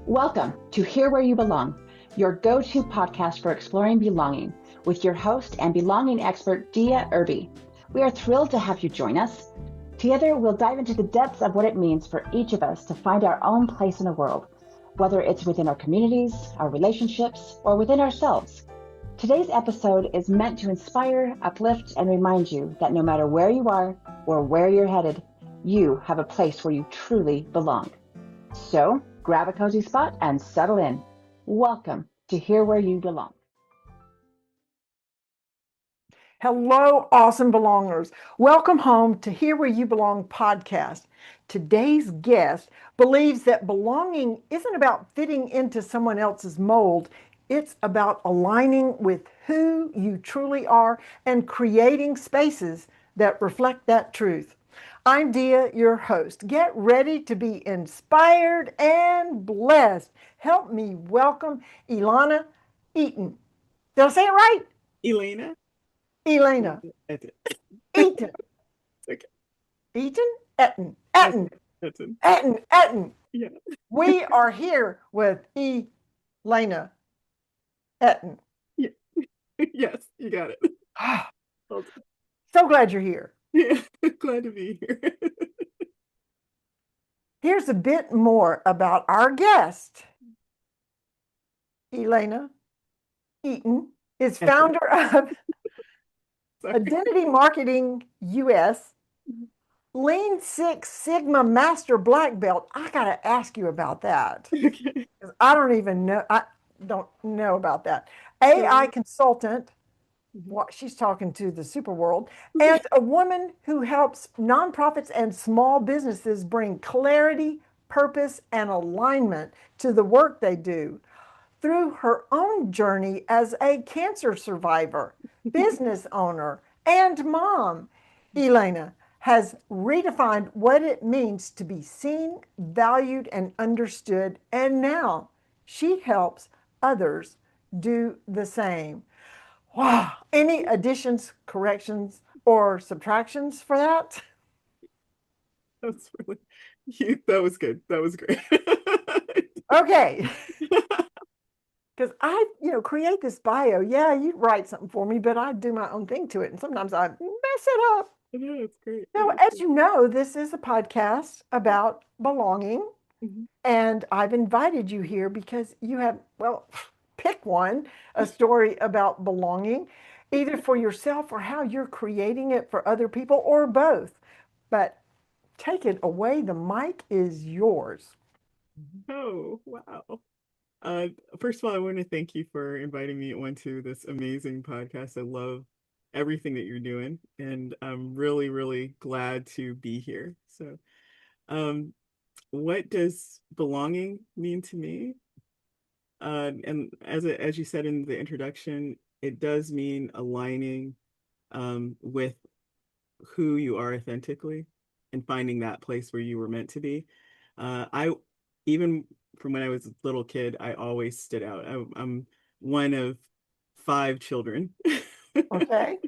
Welcome to Here Where You Belong, your go-to podcast for exploring belonging with your host and belonging expert, Dia Irby. We are thrilled to have you join us. Together, we'll dive into the depths of what it means for each of us to find our own place in the world, whether it's within our communities, our relationships, or within ourselves. Today's episode is meant to inspire, uplift, and remind you that no matter where you are or where you're headed, you have a place where you truly belong. So grab a cozy spot and settle in. Welcome to Here Where You Belong. Hello, awesome belongers. Welcome home to Here Where You Belong podcast. Today's guest believes that belonging isn't about fitting into someone else's mold. It's about aligning with who you truly are and creating spaces that reflect that truth. I'm Dia, your host. Get ready to be inspired and blessed. Help me welcome Elana Etten. Did I say it right? Elana Etten. Etten. Okay. Etten? Etten. Yeah. We are here with Elana Etten. Yeah. Yes, you got it. So glad you're here. Yeah, glad to be here. Here's a bit more about our guest. Elana Etten is founder of Identity Marketing US, Lean Six Sigma Master Black Belt. I got to ask you about that. Okay. I don't know about that. AI consultant. She's talking to the super world, and a woman who helps nonprofits and small businesses bring clarity, purpose, and alignment to the work they do. Through her own journey as a cancer survivor, business owner, and mom, Elana has redefined what it means to be seen, valued, and understood, and now she helps others do the same. Wow. Any additions, corrections, or subtractions for that? That's really that was good. That was great. Okay. Because I, create this bio. Yeah, you write something for me, but I do my own thing to it. And sometimes I mess it up. Yeah, it's great. Now, as you know, this is a podcast about belonging. Mm-hmm. And I've invited you here because you have, pick one, a story about belonging, either for yourself or how you're creating it for other people or both. But take it away. The mic is yours. Oh, wow. First of all, I want to thank you for inviting me onto this amazing podcast. I love everything that you're doing, and I'm really, really glad to be here. So, what does belonging mean to me? And as you said in the introduction, it does mean aligning with who you are authentically and finding that place where you were meant to be. I even from when I was a little kid, I always stood out. I'm one of 5 children. Okay.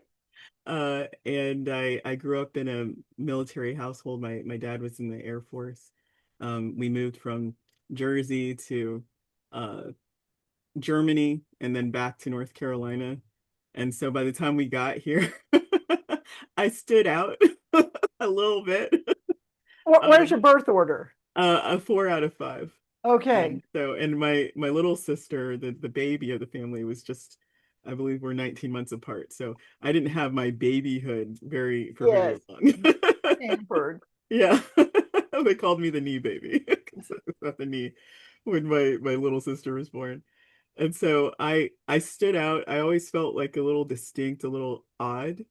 And I grew up in a military household. My dad was in the Air Force. We moved from Jersey to Germany and then back to North Carolina. And so by the time we got here, I stood out a little bit. Where's your birth order? A 4 out of 5. Okay. And my little sister, the baby of the family, was just, I believe we're 19 months apart. So I didn't have my babyhood very long. Pampered. Yeah. They called me the knee baby. At the knee when my little sister was born. And so I stood out. I always felt like a little distinct, a little odd.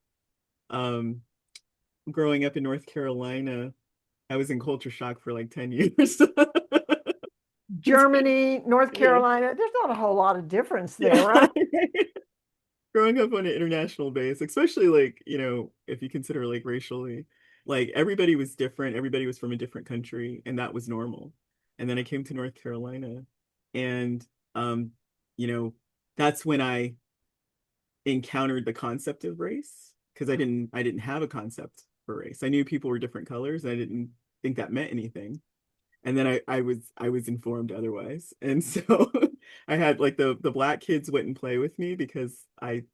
Growing up in North Carolina, I was in culture shock for like 10 years. Germany, North Carolina, there's not a whole lot of difference there, right? Growing up on an international base, especially like, if you consider like racially, like everybody was different. Everybody was from a different country, and that was normal. And then I came to North Carolina, and you know, that's when I encountered the concept of race, because I didn't have a concept for race. I knew people were different colors. I didn't think that meant anything. And then I was informed otherwise. And so I had like the black kids wouldn't play with me because I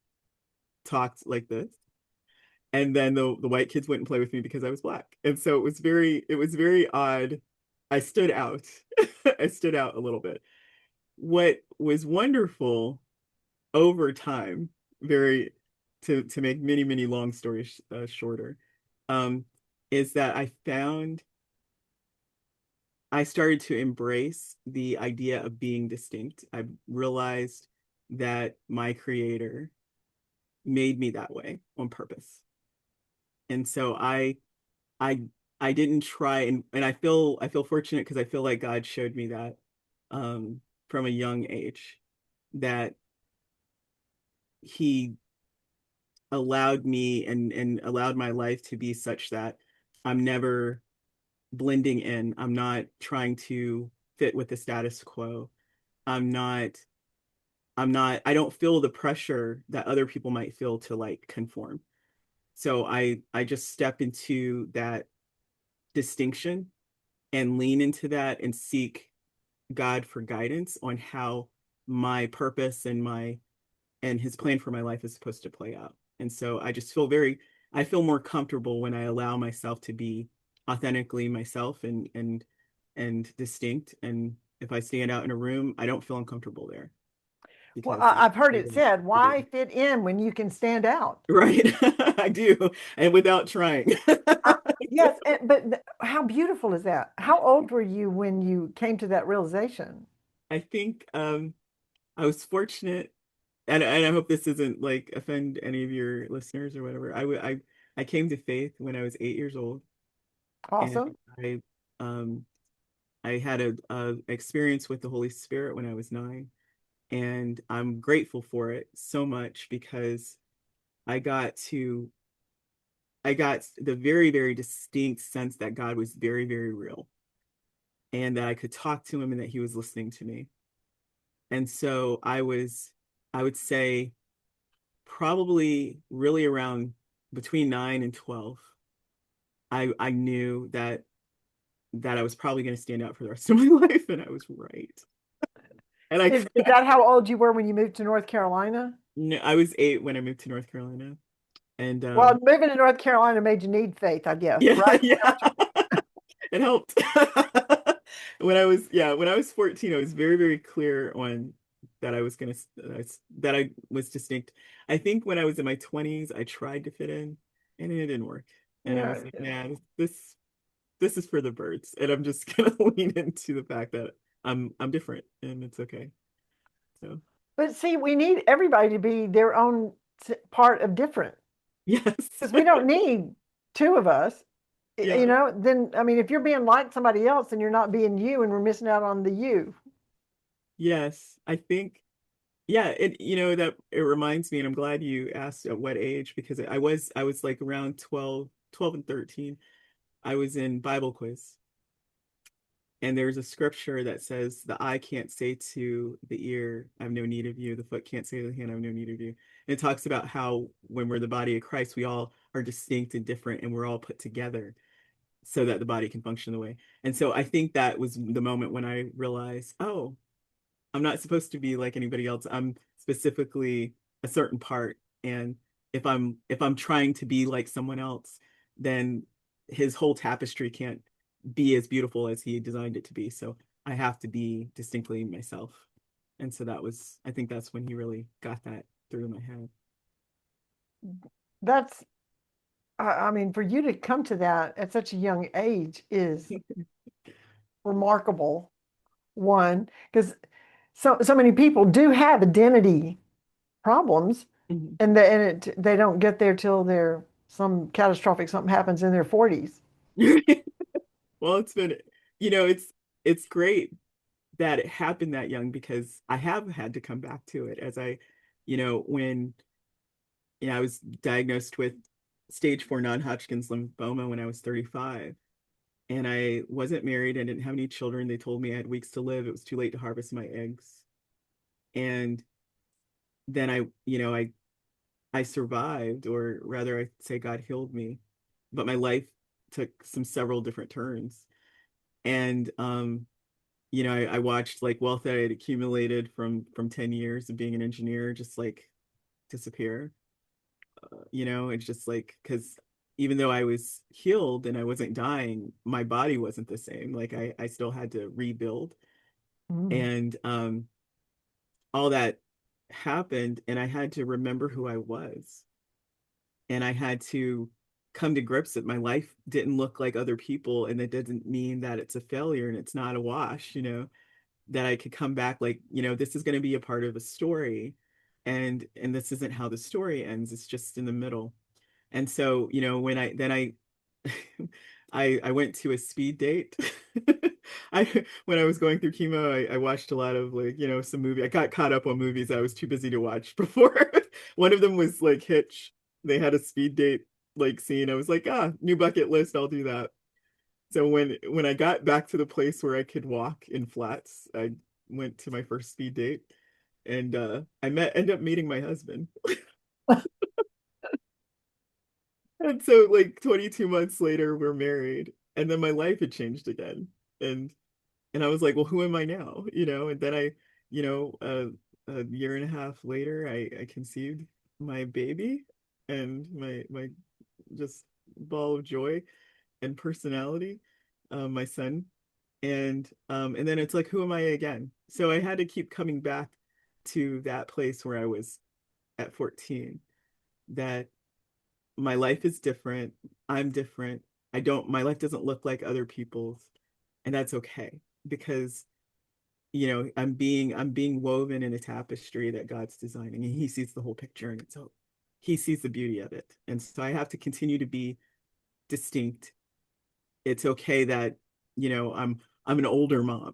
talked like this. And then the white kids wouldn't play with me because I was black. And so it was very odd. I stood out. I stood out a little bit. What was wonderful over time, very to make many, many long stories shorter, um, is that I started to embrace the idea of being distinct. I realized that my creator made me that way on purpose. And so I I didn't try, and I feel fortunate because I feel like God showed me that from a young age, that he allowed me and allowed my life to be such that I'm never blending in. I'm not trying to fit with the status quo. I'm not I don't feel the pressure that other people might feel to like conform. So I just step into that distinction and lean into that and seek God for guidance on how my purpose and his plan for my life is supposed to play out. And so I feel more comfortable when I allow myself to be authentically myself and distinct. And if I stand out in a room, I don't feel uncomfortable there Well, because I've heard I it said, really why fit in when you can stand out? right. I do. And without trying. Uh, yes, how beautiful is that? How old were you when you came to that realization? I think I was fortunate, and I hope this isn't like offend any of your listeners or whatever. I came to faith when I was 8 years old, and Awesome. I um I had a experience with the Holy Spirit when I was 9, and I'm grateful for it so much because I got to I got the very, very distinct sense that God was very, very real and that I could talk to him and that he was listening to me. And so I would say probably really around between 9 and 12, I knew that I was probably going to stand out for the rest of my life, and I was right. And Is that how old you were when you moved to North Carolina? no, I was 8 when I moved to North Carolina, and Well, moving to North Carolina made you need faith, I guess, yeah, right? yeah, it helped. When I was 14, I was very, very clear on that I was gonna that I was distinct. I think when I was in my 20s, I tried to fit in, and it didn't work. And I Yeah. was like, nah, this is for the birds, and I'm just gonna lean into the fact that I'm different, and it's okay. So But see, we need everybody to be their own part of different yes, because we don't need two of us. You yeah, know, then I mean, if you're being like somebody else, then you're not being you, and we're missing out on the you. yes, I think. Yeah, that it reminds me, and I'm glad you asked at what age, because I was like around 12 and 13. I was in Bible quiz, and there's a scripture that says the eye can't say to the ear, I have no need of you. The foot can't say to the hand, I have no need of you. And it talks about how when we're the body of Christ, we all are distinct and different, and we're all put together so that the body can function the way. And so I think that was the moment when I realized, oh, I'm not supposed to be like anybody else. I'm specifically a certain part. And if I'm trying to be like someone else, then his whole tapestry can't be as beautiful as he designed it to be. So I have to be distinctly myself. And so I think that's when he really got that through my head. That's, I mean, for you to come to that at such a young age is remarkable. One, because so many people do have identity problems, Mhm. they don't get there till they're some catastrophic something happens in their 40s. Well, it's great that it happened that young because I have had to come back to it as when I was diagnosed with stage 4 non-Hodgkin's lymphoma when I was 35. And I wasn't married. I didn't have any children. They told me I had weeks to live. It was too late to harvest my eggs. And then I survived, or rather I'd say God healed me. But my life took several different turns. And I watched like wealth that I had accumulated from 10 years of being an engineer just like disappear. It's just like because even though I was healed and I wasn't dying, my body wasn't the same. Like I still had to rebuild. Mm. And all that happened, and I had to remember who I was. And I had to come to grips that my life didn't look like other people, and that doesn't mean that it's a failure and it's not a wash, that I could come back like, this is going to be a part of a story, and this isn't how the story ends. It's just in the middle. And so, when I I went to a speed date. When I was going through chemo, I watched a lot of like, some movie. I got caught up on movies I was too busy to watch before. One of them was like Hitch. They had a speed date like scene. I was like, new bucket list, I'll do that. So when I got back to the place where I could walk in flats, I went to my first speed date, and ended up meeting my husband. And so like 22 months later, we're married. And then my life had changed again. And and I was like, well, who am I now? And then you know, uh, a year and a half later, I conceived my baby, and my just ball of joy and personality, my son. And then it's like, who am I again? So I had to keep coming back to that place where I was at 14, that my life is different. I'm different. My life doesn't look like other people's, and that's okay, because I'm being woven in a tapestry that God's designing, and he sees the whole picture, and so he sees the beauty of it. And so I have to continue to be distinct. It's okay that, I'm an older mom.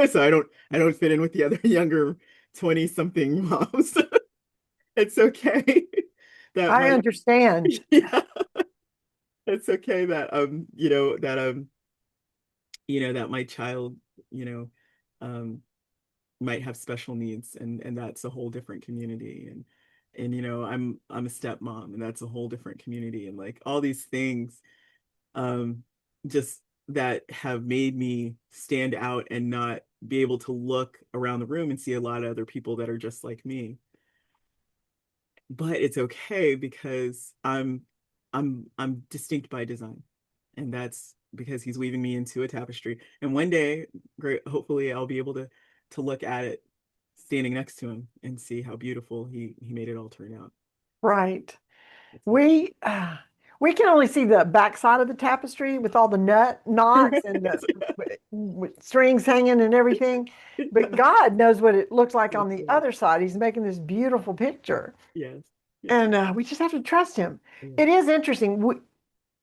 So I don't fit in with the other younger 20 something moms. It's okay that I my understand. yeah, it's okay that that my child, you know, um might have special needs, and that's a whole different community. And I'm a stepmom, and that's a whole different community, and like all these things, um just that have made me stand out and not be able to look around the room and see a lot of other people that are just like me. But it's okay because I'm distinct by design, and that's because he's weaving me into a tapestry. And one day, great, hopefully I'll be able to look at it standing next to him and see how beautiful he made it all turn out. Right. It's like, We uh, we can only see the backside of the tapestry with all the knots and the with strings hanging and everything. But God knows what it looks like yes, on the yes, other side. He's making this beautiful picture. yes, yes, And we just have to trust him. yes, It is interesting.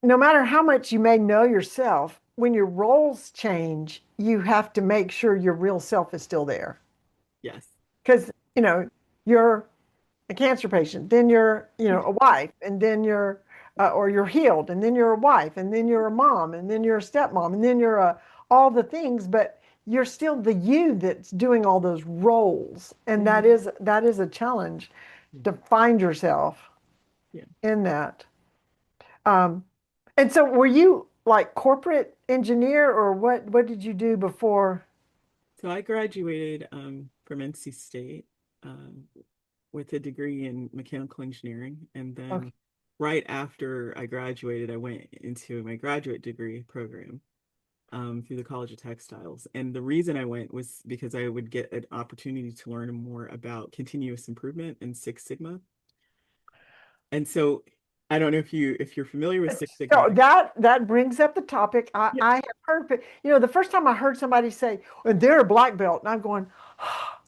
No matter how much you may know yourself, when your roles change, you have to make sure your real self is still there. yes, Because, you're a cancer patient, then you're, a wife, and then or you're healed, and then you're a wife, and then you're a mom, and then you're a stepmom, and then you're all the things, but you're still the you that's doing all those roles. And that mhm, is a challenge yeah, to find yourself yeah. in that. Um, and so were you like corporate engineer or what did you do before? So I graduated from NC State, um, with a degree in mechanical engineering. And Okay. then right after I graduated, I went into my graduate degree program, through the College of Textiles. And the reason I went was because I would get an opportunity to learn more about continuous improvement and Six Sigma. And so I don't know if you're familiar with Six Sigma. So that brings up the topic. I, Yeah, I have heard, the first time I heard somebody say, and they're a black belt, and I'm going,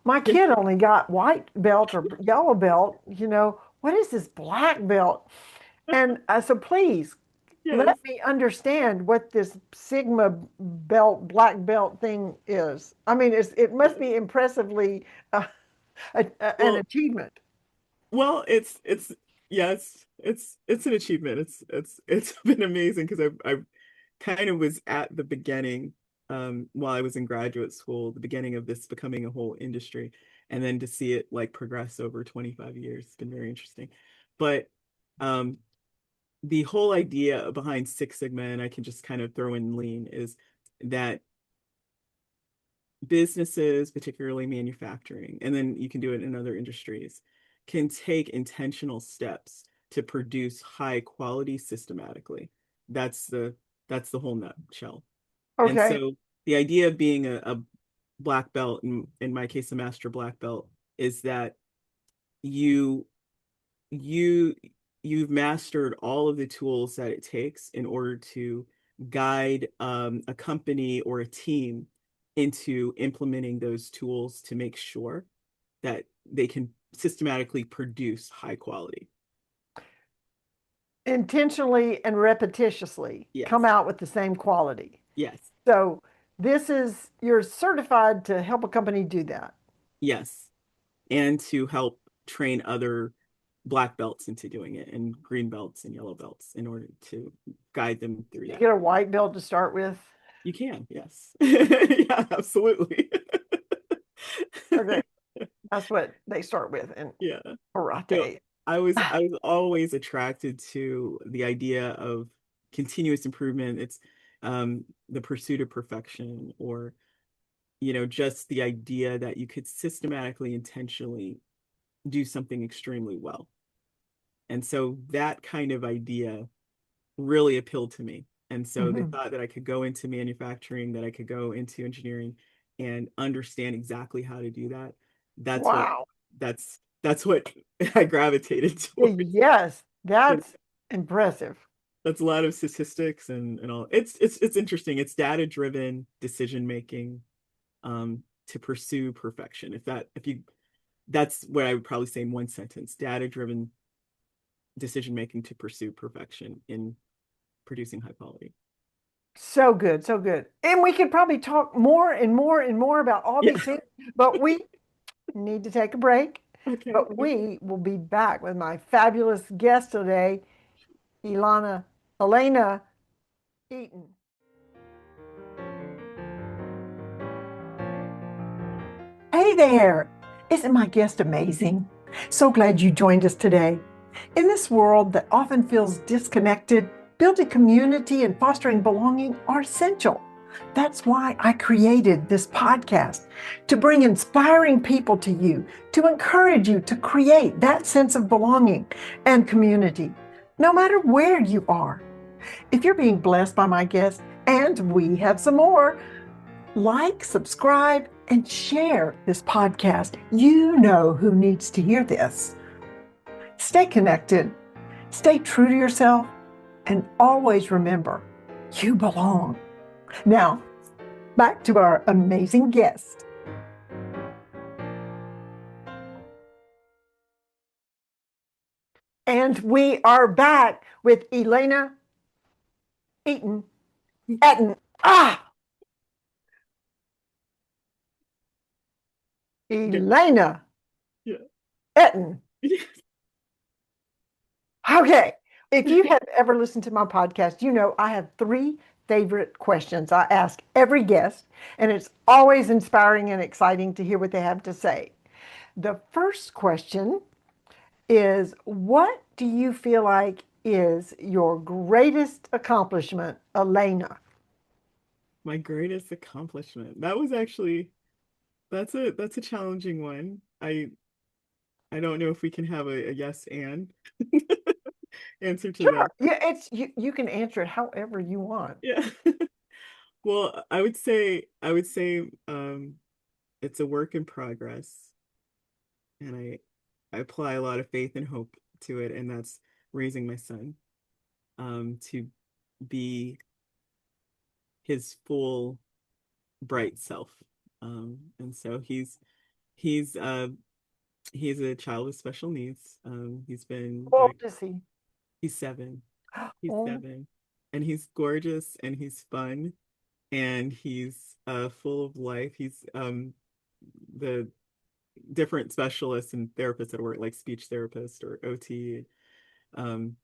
my yeah, kid only got white belt or yellow belt. What is this black belt? And so please yes. let me understand what this Sigma belt, black belt thing is. I mean, it must Yes. be impressively an Well, achievement. well, it's yes, it's an achievement. It's been amazing because I kind of was at the beginning, while I was in graduate school, the beginning of this becoming a whole industry, and then to see it like progress over 25 years, it's been very interesting. But um the whole idea behind Six Sigma, and I can just kind of throw in lean, is that businesses, particularly manufacturing, and then you can do it in other industries, can take intentional steps to produce high quality systematically. That's the that's the whole nutshell. And Okay. so the idea of being a black belt, in my case, a master black belt, is that you you you've mastered all of the tools that it takes in order to guide a company or a team into implementing those tools to make sure that they can systematically produce high quality. Intentionally and repetitiously come Yes. out with the same quality. Yes. So you're certified to help a company do that. Yes. And to help train other black belts into doing it, and green belts and yellow belts, in order to guide them through You that. get a white belt to start with. You can, yes. Yeah, absolutely. Okay. That's what they start with in Yeah. So karate. I was always attracted to the idea of continuous improvement. It's the pursuit of perfection, or just the idea that you could systematically, intentionally do something extremely well. And so that kind of idea really appealed to me. And so the Mhm. thought that I could go into manufacturing, that I could go into engineering and understand exactly how to do that, that's what Wow. that's what I gravitated towards. Yes, You know, that's impressive. that's a lot of statistics and all. It's interesting. It's data driven decision making, to pursue perfection. If you That's what I would probably say in one sentence: data driven decision making to pursue perfection in producing high quality. So good, so good. And we could probably talk more and more and more about all Yeah. these things, but we need to take a break. Okay. But we will be back with my fabulous guest today, Elana Etten. Hey there! Isn't my guest amazing? So glad you joined us today. In this world that often feels disconnected, building community and fostering belonging are essential. That's why I created this podcast, to bring inspiring people to you, to encourage you to create that sense of belonging and community, no matter where you are. If you're being blessed by my guest, and we have some more, like, subscribe, and share this podcast. You know who needs to hear this. Stay connected, stay true to yourself, and always remember you belong. Now, back to our amazing guest. And we are back with Elana Etten. Etten. Ah! Yeah. Elana Yeah. Etten. Yeah. Okay. If you have ever listened to my podcast, you know I have three favorite questions I ask every guest, and it's always inspiring and exciting to hear what they have to say. The first question is, what do you feel like is your greatest accomplishment, Elana? My greatest accomplishment. That was actually that's a challenging one. I don't know if we can have a yes and answer to Sure. that. Yeah, you can answer it however you want. Yeah. Well, I would say it's a work in progress, and I apply a lot of faith and hope to it, and that's raising my son to be his full bright self. And so he's he's a child with special needs. How old is he? He's 7. He's Oh, 7, and he's gorgeous, and he's fun, and he's full of life. He's the different specialists and therapists that work, like speech therapist or OT, um,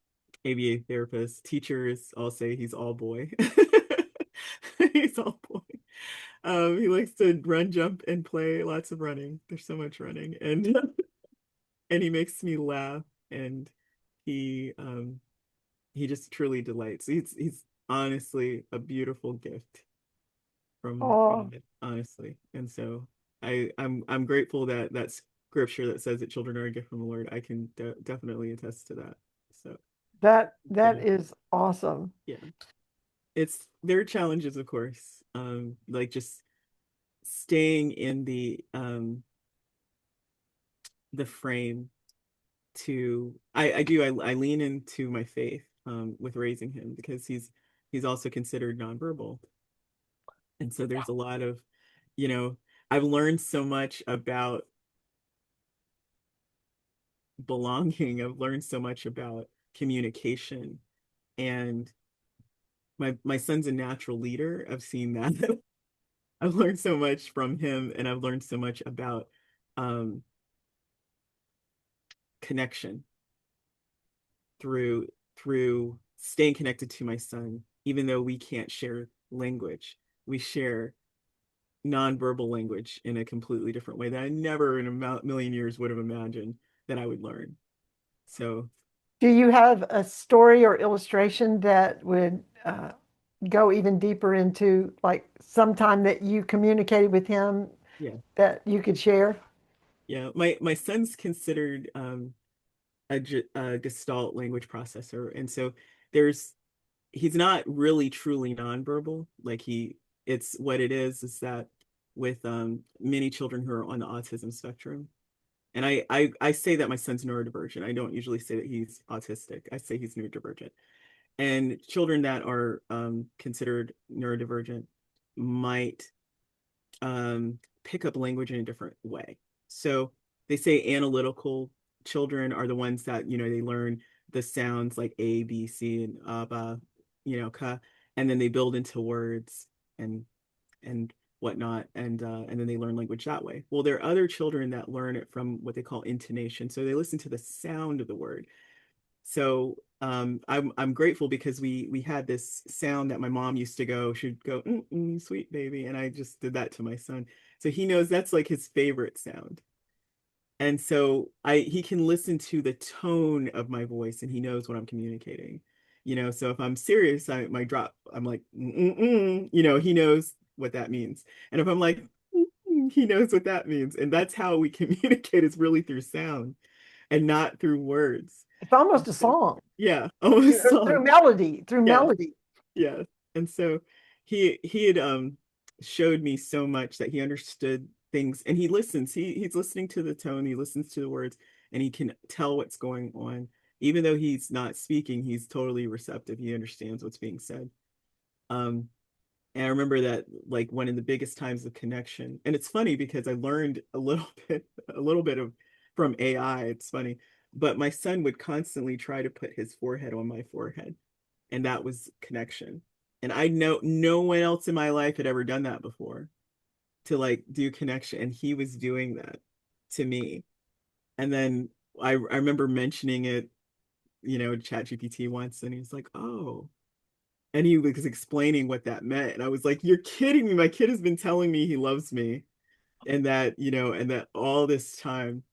ABA therapist, teachers all say he's all boy. He's all boy. He likes to run, jump, and play. Lots of running. There's so much running, and and he makes me laugh, and he um he just truly delights. He's honestly a beautiful gift. Oh, it, honestly. And so I'm grateful that that scripture that says that children are a gift from the Lord. I can definitely attest to that. So that yeah, is awesome. yeah. It's there are challenges, of course. Like just staying in the frame to I lean into my faith with raising him because he's also considered nonverbal. And so there's a lot of, you know, I've learned so much about belonging. I've learned so much about communication. And my son's a natural leader. I've seen that. I've learned so much from him, and I've learned so much about um, connection through staying connected to my son, even though we can't share language. We share nonverbal language in a completely different way that I never in a million years would have imagined that I would learn. So, Do you have a story or illustration that would go even deeper into like sometime that you communicated with him yeah. that you could share? Yeah, my son's considered a Gestalt language processor, and so there's he's not really truly nonverbal. Like it's what it is that with many children who are on the autism spectrum, and I say that my son's neurodivergent. I don't usually say that he's autistic. I say he's neurodivergent. And children that are considered neurodivergent might pick up language in a different way. So they say analytical children are the ones that, they learn the sounds like A, B, C, and ba, ka, and then they build into words and whatnot, and then they learn language that way. Well, there are other children that learn it from what they call intonation. So they listen to the sound of the word. So I'm grateful because we had this sound that my mom used to go, she'd go, sweet baby. And I just did that to my son. So he knows that's like his favorite sound. And so he can listen to the tone of my voice and he knows what I'm communicating. So if I'm serious, my drop, I'm like, he knows what that means. And if I'm like, he knows what that means. And that's how we communicate is really through sound and not through words. It's almost a song. Yeah, almost Through song. melody, through Yeah, melody. yeah. And so he had showed me so much that he understood things and he listens. He's listening to the tone, he listens to the words, and he can tell what's going on. Even though he's not speaking, he's totally receptive. He understands what's being said. Um, and I remember that like one of the biggest times of connection. And it's funny because I learned a little bit of from AI. It's funny. But my son would constantly try to put his forehead on my forehead. And that was connection. And I know no one else in my life had ever done that before to like do connection. And he was doing that to me. And then I remember mentioning it, ChatGPT once, and he was like, oh, and he was explaining what that meant. And I was like, you're kidding me. My kid has been telling me he loves me and that, and that all this time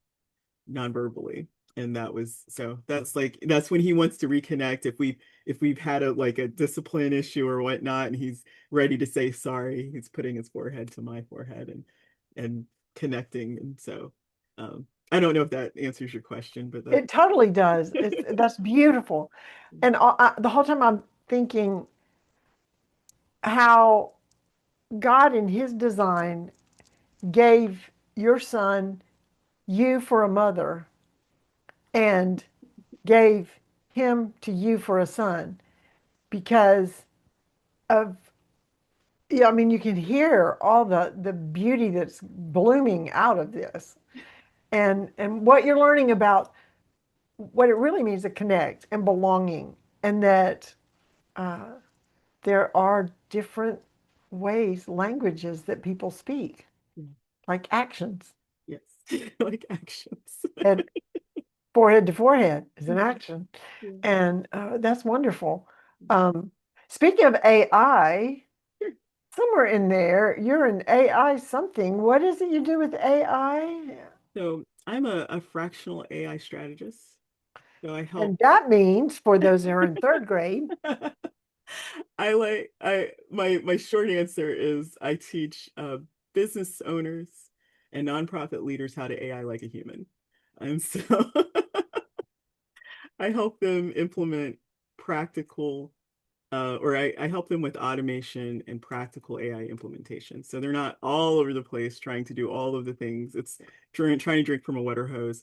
non-verbally. And that's when he wants to reconnect. If we've had a discipline issue or whatnot, and he's ready to say sorry, he's putting his forehead to my forehead and connecting. And so I don't know if that answers your question, but that It totally does. That's beautiful. And the whole time I'm thinking how God in his design gave your son you for a mother and gave him to you for a son because of, yeah, I mean, you can hear all the beauty that's blooming out of this. And what you're learning about what it really means to connect and belonging, and that uh, there are different ways, languages that people speak, like actions. yes, like actions. And forehead to forehead is an Mhm. action. Yeah. And that's wonderful. Um, Speaking of AI, Sure. somewhere in there, you're an AI something. What is it you do with AI? So I'm a fractional AI strategist. So I help. And that means, for those who are in third grade, My short answer is I teach business owners and nonprofit leaders how to AI like a human. And so I help them implement practical or I help them with automation and practical AI implementation. So they're not all over the place trying to do all of the things. It's trying to drink from a water hose.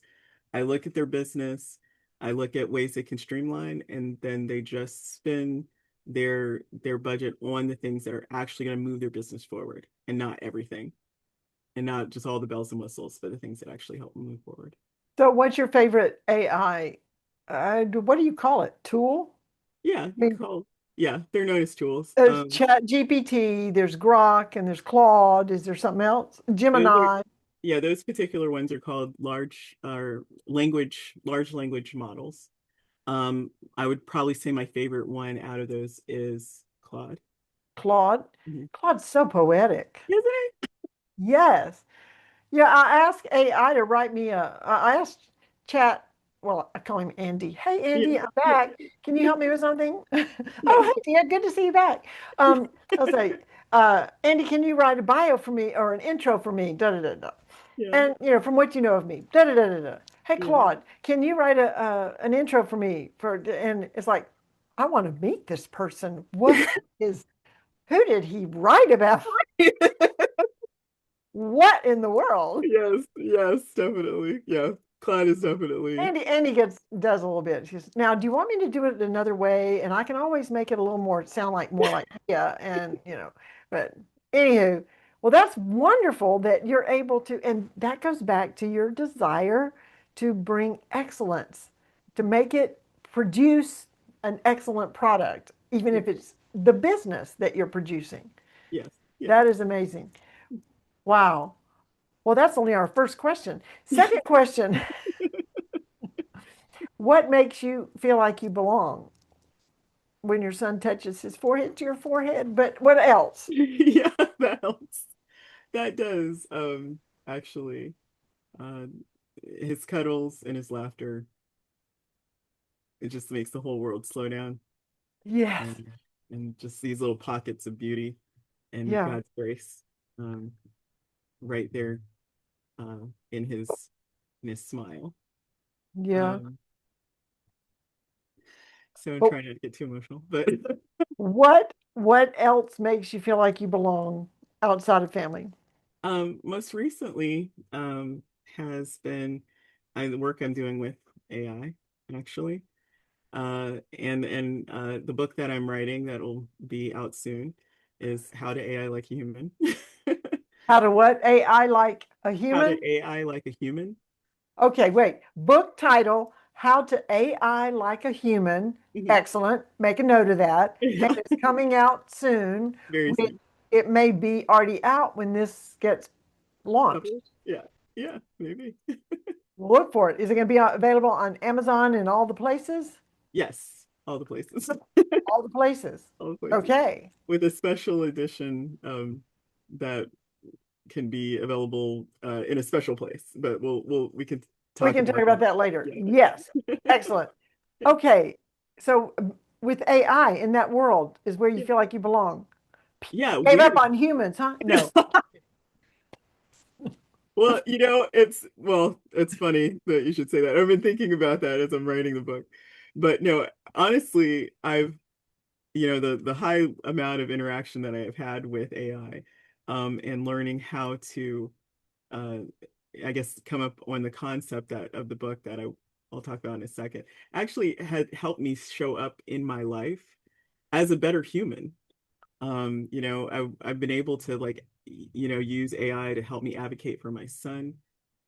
I look at their business, I look at ways they can streamline, and then they just spend their budget on the things that are actually going to move their business forward and not everything. And not just all the bells and whistles, but the things that actually help them move forward. So what's your favorite AI? What do you call it? Tool? Yeah, I mean, yeah, they're known as tools. there's Chat GPT, there's Grok, and there's Claude. Is there something else? Those are Gemini. Yeah, those particular ones are called large language models. I would probably say my favorite one out of those is Claude. Claude. Mhm. Claude's so poetic. Isn't it? Yes. Yeah, I asked AI to write me I asked Chat, well, I call him Andy. Hey, Yeah, Andy, I'm yeah, back. Can you yeah, help me with something? yeah, Oh, hey, Tia, good to see you back. I'll say, Andy, can you write a bio for me or an intro for me? Da da da da. yeah, And from what you know of me, da da da da da. Hey, yeah. Claude, can you write an intro for me? And it's like, I want to meet this person. Who did he write about? What in the world? Yes, yes, definitely. Yeah, Claude is definitely. Andy does a little bit. She says, now, do you want me to do it another way? And I can always make it a little more sound like more like yeah, and but anywho, well, that's wonderful that you're able to, and that goes back to your desire to bring excellence, to make it produce an excellent product, even Yeah, if it's the business that you're producing. yes, yes. That is amazing. Wow. Well, that's only our first question. Second question. What makes you feel like you belong when your son touches his forehead to your forehead? But what else? Yeah, that helps. That does. Actually, uh, his cuddles and his laughter, it just makes the whole world slow down. Yes. And just these little pockets of beauty and Yeah. God's grace, um, right there, uh, in his smile. Yeah. Um, so I'm But trying not to get too emotional, but what else makes you feel like you belong outside of family? most recently, has been the work I'm doing with AI, actually. And the book that I'm writing that will be out soon is How to AI Like a Human. How to what? AI like a How to human? AI Like a Human. Okay, wait. Book title, How to AI Like a Human. Mhm. Excellent. Make a note of that. And Yeah, it's coming out soon. very When soon. it may be already out when this gets launched. Published. Yeah, yeah, maybe. Look for it. Is it going to be available on Amazon and all the places? Yes, all the places. All the places. All the places. Okay. With a special edition that can be available in a special place, but we can We talk can talk about about that. that later. Yeah. Yes. Excellent. Yeah. Okay. So with AI in that world is where you Yeah. feel like you belong. Yeah, Gave up weird. on humans, huh? No. Well, it's funny that you should say that. I've been thinking about that as I'm writing the book. But no, honestly, the high amount of interaction that I have had with AI, and learning how to uh I guess come up on the concept that of the book that I'll talk about in a second, actually had helped me show up in my life as a better human. I've been able to use AI to help me advocate for my son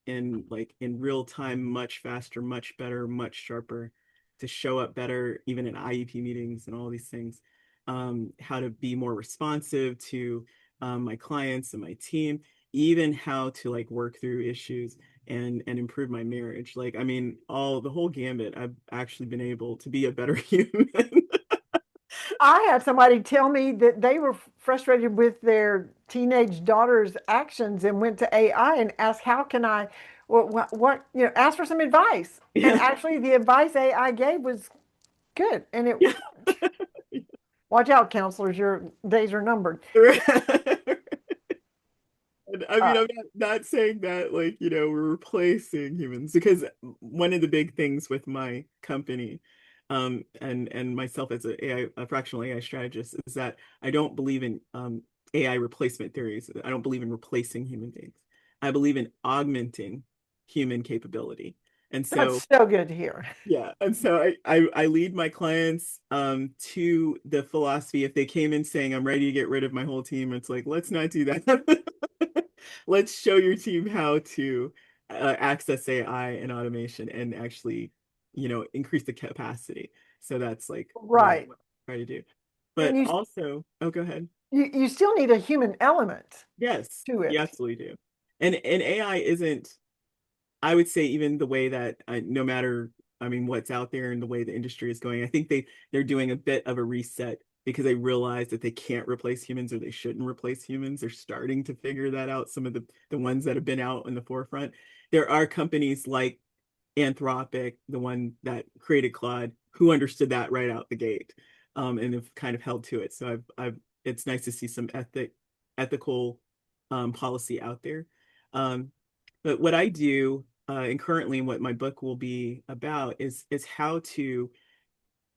in real time, much faster, much better, much sharper, to show up better, even in IEP meetings and all these things. How to be more responsive to my clients and my team, even how to work through issues and improve my marriage. I mean, all the whole gambit. I've actually been able to be a better human. I had somebody tell me that they were frustrated with their teenage daughter's actions and went to AI and asked, "How can I, ask for some advice?" And Yeah. actually, the advice AI gave was good, and it Yeah. Watch out, counselors, your days are numbered. And I mean, Uh, I'm not saying that like, we're replacing humans because one of the big things with my company, and myself as a fractional AI strategist is that I don't believe in AI replacement theories. I don't believe in replacing human beings. I believe in augmenting human capability. And so that's so good to hear. yeah, and so I lead my clients to the philosophy. If they came in saying I'm ready to get rid of my whole team, it's like let's not do that. Let's show your team how to access AI and automation and actually, increase the capacity. So that's like Right. what I try to do. And But also, oh, go ahead. you still need a human element Yes, to you it. absolutely do. And AI isn't, I would say, even the way that no matter, I mean, what's out there and the way the industry is going, I think they're doing a bit of a reset because they realize that they can't replace humans or they shouldn't replace humans. They're starting to figure that out. Some of the ones that have been out in the forefront. There are companies like Anthropic, the one that created Claude, who understood that right out the gate, and have kind of held to it. So it's nice to see some ethical policy out there. Um, but what I do, and currently what my book will be about is how to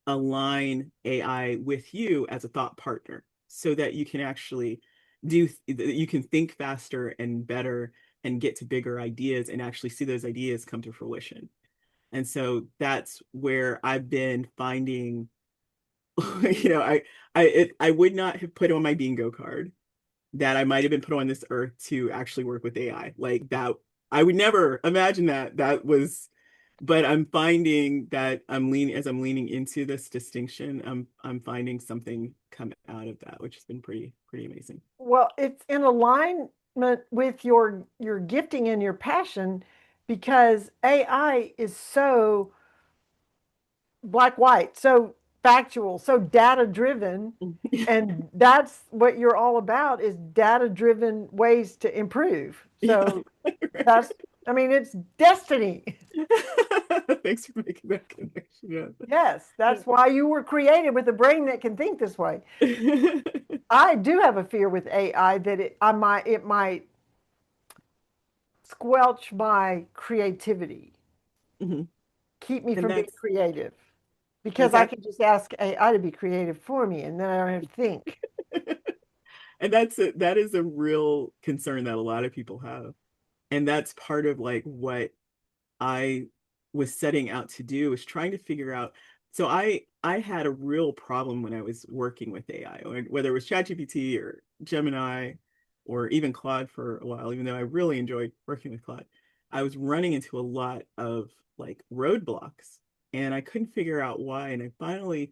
align AI with you as a thought partner so that you can actually you can think faster and better and get to bigger ideas and actually see those ideas come to fruition. And so that's where I've been finding, I would not have put on my bingo card that I might have been put on this earth to actually work with AI. Like that, I would never imagine that was, but I'm finding that I'm leaning into this distinction, I'm finding something come out of that, which has been pretty amazing. Well, it's in alignment with your gifting and your passion because AI is so black white, so factual, so data driven. And that's what you're all about is data driven ways to improve. Yeah. So that's, I mean, it's destiny. Thanks for making that connection. Yes, that's why you were created with a brain that can think this way. Yeah. I do have a fear with AI that it might squelch my creativity, Mhm. keep me And from being creative because that's I actually, can just ask AI to be creative for me and then I don't have to think. and that is a real concern that a lot of people have. And that's part of like what I was setting out to do is trying to figure out. So I had a real problem when I was working with AI, or whether it was ChatGPT or Gemini or even Claude for a while, even though I really enjoyed working with Claude. I was running into a lot of like roadblocks and I couldn't figure out why. And I finally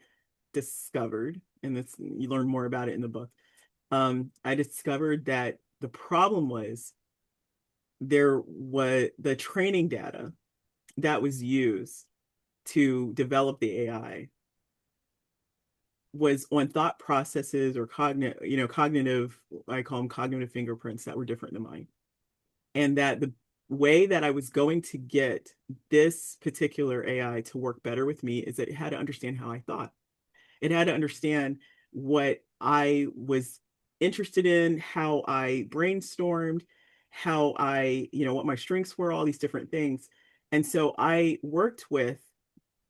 discovered, and this you learn more about it in the book. I discovered that the problem was there was the training data that was used to develop the AI was on thought processes or cognitive, I call them cognitive fingerprints that were different than mine. And that the way that I was going to get this particular AI to work better with me is that it had to understand how I thought. It had to understand what I was interested in, how I brainstormed, how what my strengths were, all these different things. And so I worked with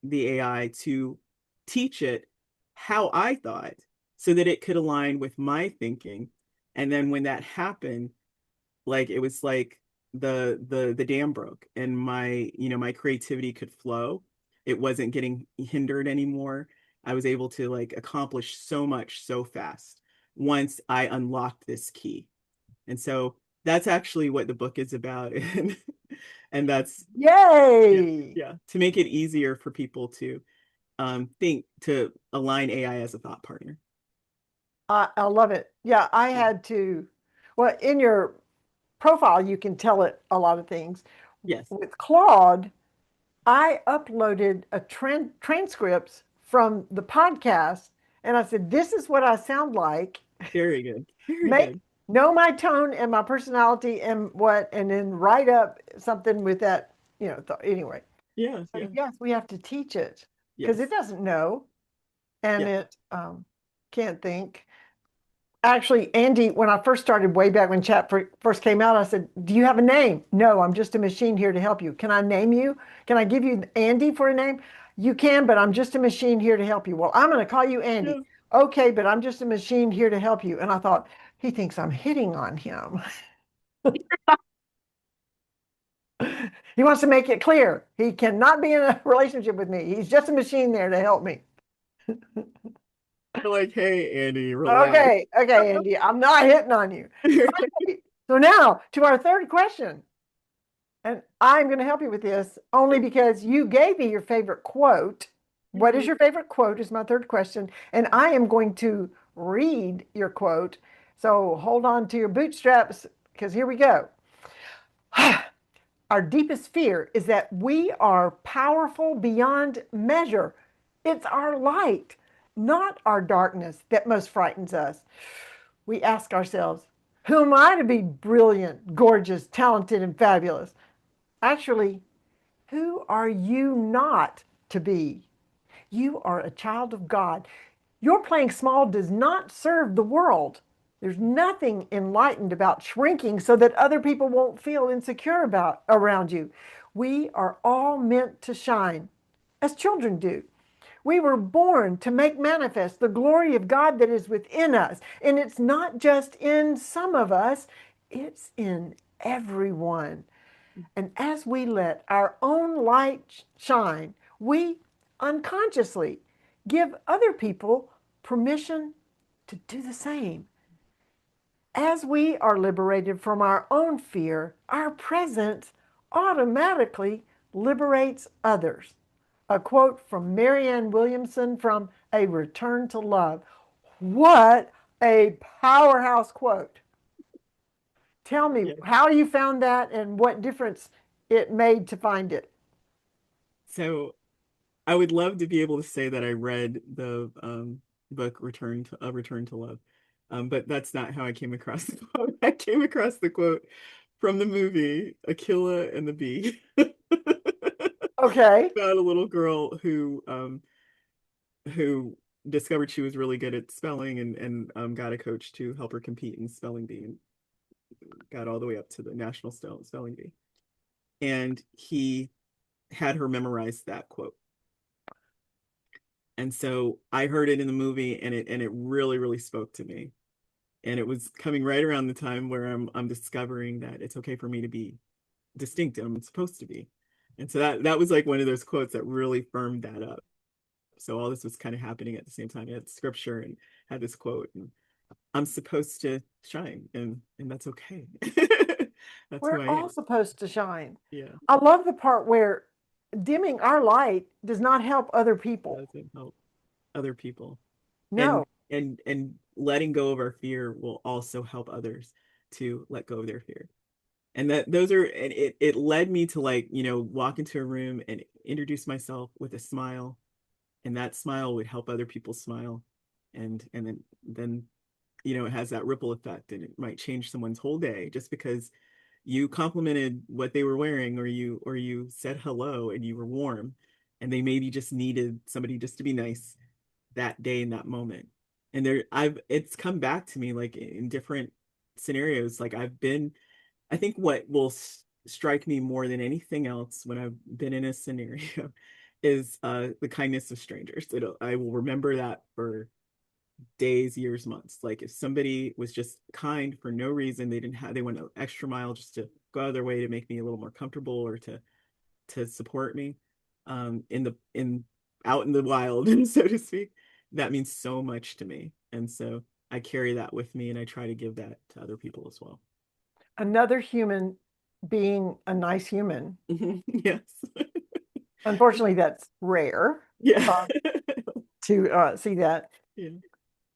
the AI to teach it how I thought so that it could align with my thinking. And then when that happened, like it was like the dam broke and my creativity could flow. It wasn't getting hindered anymore. I was able to like accomplish so much so fast once I unlocked this key. And so that's actually what the book is about. And that's yeah, Yay! yeah, to make it easier for people to think to align AI as a thought partner. I love it. Yeah, I Yeah. had to, well, in your profile, you can tell it a lot of things. Yes. With Claude, I uploaded a transcripts from the podcast, and I said, "This is what I sound like. Very good. Very Make good. know my tone and my personality and what, and then write up something with that." Anyway, Yeah, so yeah. yes, we have to teach it because it Yes. doesn't know, and Yeah. it can't think. Actually, Andy, when I first started way back when chat first came out, I said, "Do you have a name?" "No, I'm just a machine here to help you." "Can I name you? Can I give you Andy for a name?" "You can, but I'm just a machine here to help you." "Well, I'm going to call you Andy." Yeah. "Okay, but I'm just a machine here to help you." And I thought, he thinks I'm hitting on him. He wants to make it clear he cannot be in a relationship with me. He's just a machine there to help me. You're like, hey, Andy, relax. Okay, okay, Andy, I'm not hitting on you. Okay, so now to our third question. And I'm going to help you with this only because you gave me your favorite quote. What is your favorite quote is my third question. And I am going to read your quote. So hold on to your bootstraps because here we go. Our deepest fear is that we are powerful beyond measure. It's our light, not our darkness, that most frightens us. We ask ourselves, who am I to be brilliant, gorgeous, talented, and fabulous? Actually, who are you not to be? You are a child of God. Your playing small does not serve the world. There's nothing enlightened about shrinking so that other people won't feel insecure about around you. We are all meant to shine, as children do. We were born to make manifest the glory of God that is within us. And it's not just in some of us, it's in everyone. And as we let our own light shine, we unconsciously give other people permission to do the same. As we are liberated from our own fear, our presence automatically liberates others. A quote from Marianne Williamson from A Return to Love. What a powerhouse quote. Tell me Yeah. how you found that and what difference it made to find it. So I would love to be able to say that I read the book Return to Love. But that's not how I came across the quote. I came across the quote from the movie Aquila and the Bee. Okay. About a little girl who discovered she was really good at spelling and got a coach to help her compete in spelling bee and got all the way up to the national spelling bee. And he had her memorize that quote. And so I heard it in the movie and it really, really spoke to me. And it was coming right around the time where I'm discovering that it's okay for me to be distinct and I'm supposed to be. And so that was like one of those quotes that really firmed that up. So all this was kind of happening at the same time. I had scripture and had this quote, and I'm supposed to shine, and that's okay. That's who We're I all am. supposed to shine. Yeah, I love the part where dimming our light does not help other people. doesn't help other people, and No. and letting go of our fear will also help others to let go of their fear. And that those are and it led me to, like, walk into a room and introduce myself with a smile, and that smile would help other people smile, and then it has that ripple effect, and it might change someone's whole day just because you complimented what they were wearing, or you said hello and you were warm, and they maybe just needed somebody just to be nice that day in that moment. And it's come back to me, like, in different scenarios. Like, I think what will strike me more than anything else when I've been in a scenario is the kindness of strangers. I will remember that for days, years, months. Like, if somebody was just kind for no reason, they went an extra mile just to go out of their way to make me a little more comfortable, or to support me in out in the wild, so to speak. That means so much to me. And so I carry that with me, and I try to give that to other people as well. Another human being a nice human. Yes. Unfortunately, that's rare Yeah. to see that. Yeah.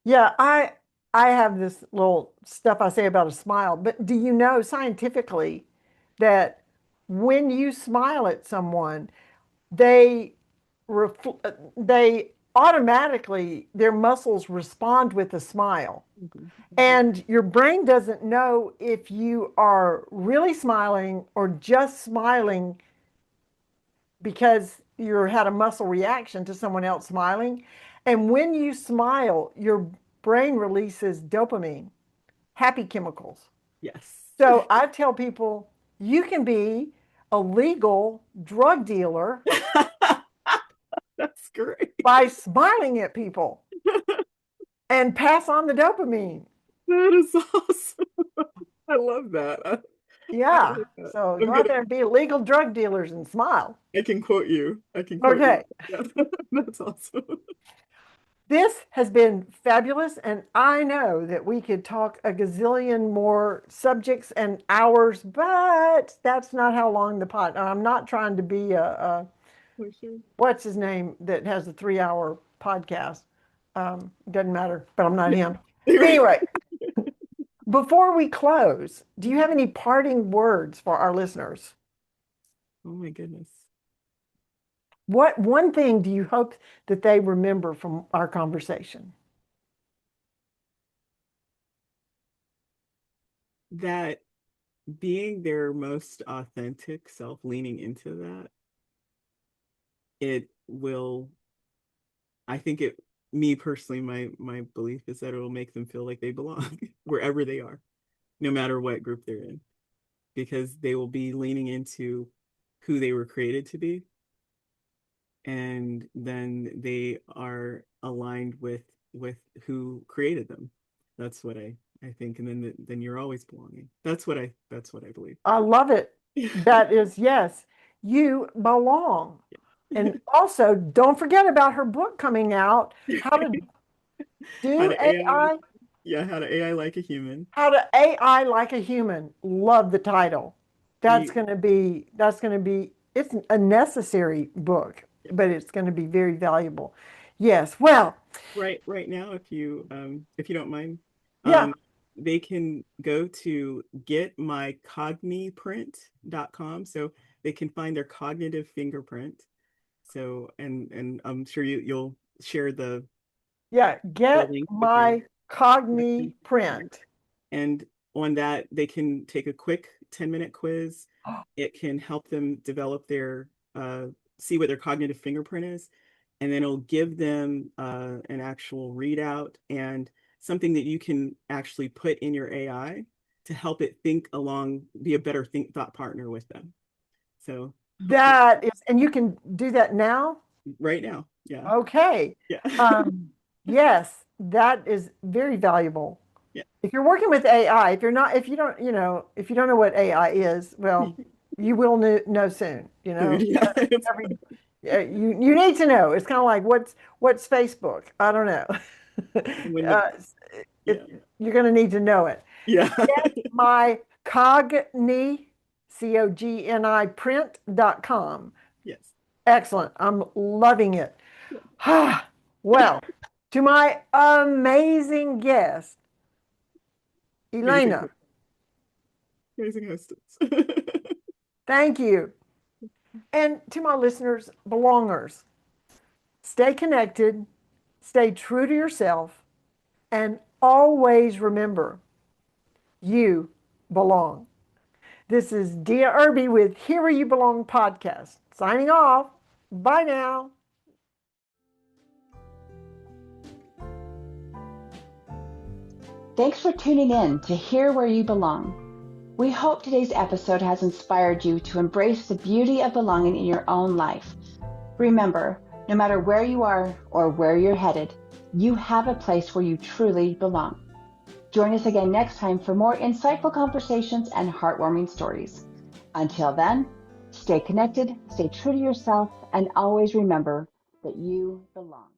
Yeah, I have this little stuff I say about a smile, but do you know scientifically that when you smile at someone, they they automatically their muscles respond with a smile. Mhm. And your brain doesn't know if you are really smiling or just smiling because you had a muscle reaction to someone else smiling. And when you smile, brain releases dopamine, happy chemicals. Yes. So I tell people, you can be a legal drug dealer That's great. by smiling at people and pass on the dopamine. That is awesome. I love that. I Yeah. like that. So go out there and be legal drug dealers and smile. I can quote you. I can quote you. Okay. Yeah. That's awesome. This has been fabulous, and I know that we could talk a gazillion more subjects and hours, but that's not how long the pod. I'm not trying to be For sure. what's his name that has a 3 hour podcast. Doesn't matter, but I'm not him. Right. Anyway, before we close, do you have any parting words for our listeners? Oh my goodness. What one thing do you hope that they remember from our conversation? That being their most authentic self, leaning into that, it will, I think it, me personally, my belief is that it will make them feel like they belong wherever they are, no matter what group they're in, because they will be leaning into who they were created to be, and then they are aligned with who created them. That's what I think, and then you're always belonging. That's what I believe. I love it. That is, yes, you belong. And also, don't forget about her book coming out, How to How Do to AI, AI, yeah, how to AI like a human. How to AI Like a Human. Love the title. You, That's going to be, it's a necessary book, yeah. but it's going to be very valuable. Yes. Well, Right now, if you don't mind, yeah, they can go to getmycogniprint.com, so they can find their cognitive fingerprint. So, and I'm sure you'll share yeah. the Get link with your my Cogni print. and on that they can take a quick 10-minute quiz. It can help them develop their see what their cognitive fingerprint is, and then it'll give them an actual readout and something that you can actually put in your AI to help it think along, be a better thought partner with them. So hopefully That is, and you can do that now. right now, yeah. Okay. Yeah. Yes, that is very valuable. Yeah. If you're working with AI, if you're not, if you don't, if you don't know what AI is, well, you will know soon. Yeah. Every you need to know. It's kind of like what's Facebook? I don't know. When uh, yeah. you're going to need to know it. Yeah. My Cogni, Cogni print.com. Yes. Excellent. I'm loving it. Yeah. Well, to my amazing guest, Amazing, Elana, amazing hostess. thank you. And to my listeners, belongers, stay connected, stay true to yourself, and always remember you belong. This is Dia Irby with Here Where You Belong podcast. Signing off. Bye now. Thanks for tuning in to Here Where You Belong. We hope today's episode has inspired you to embrace the beauty of belonging in your own life. Remember, no matter where you are or where you're headed, you have a place where you truly belong. Join us again next time for more insightful conversations and heartwarming stories. Until then, stay connected, stay true to yourself, and always remember that you belong.